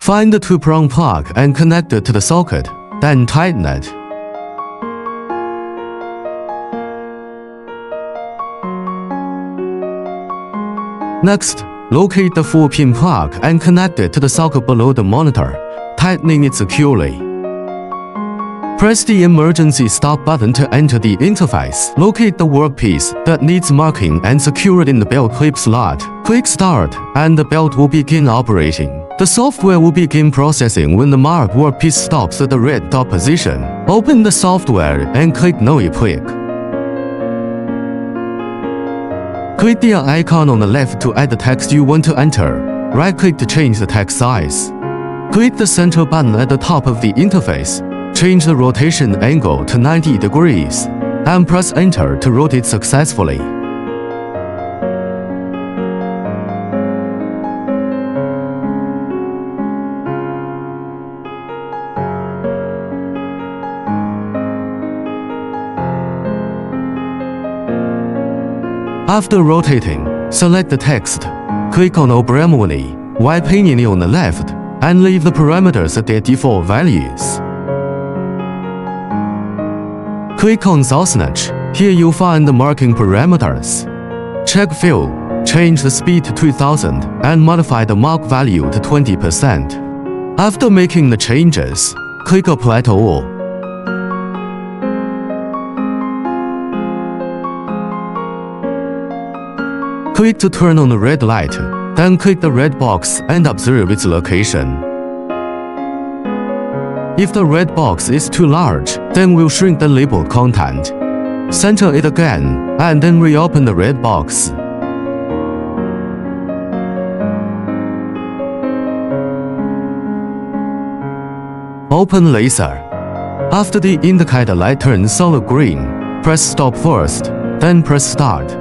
Find the two-prong plug and connect it to the socket, then tighten it. Next, locate the 4-pin plug and connect it to the socket below the monitor, tightening it securely. Press the emergency stop button to enter the interface. Locate the workpiece that needs marking and secure it in the belt clip slot. Click Start, and the belt will begin operating. The software will begin processing when the marked workpiece stops at the red dot position. Open the software and click No Epic. Click the icon on the left to add the text you want to enter. Right-click to change the text size. Click the center button at the top of the interface. Change the rotation angle to 90 degrees, and press Enter to rotate successfully. After rotating, select the text, click on Obermoni, white painting on the left, and leave the parameters at their default values. Click on Sausnatch. Here you'll find the marking parameters. Check Fill, change the speed to 2000, and modify the mark value to 20%. After making the changes, click Apply to All. Click to turn on the red light, then click the red box and observe its location. If the red box is too large, then we'll shrink the labeled content. Center it again, and then reopen the red box. Open laser. After the indicator light turns solid green, press Stop first, then press Start.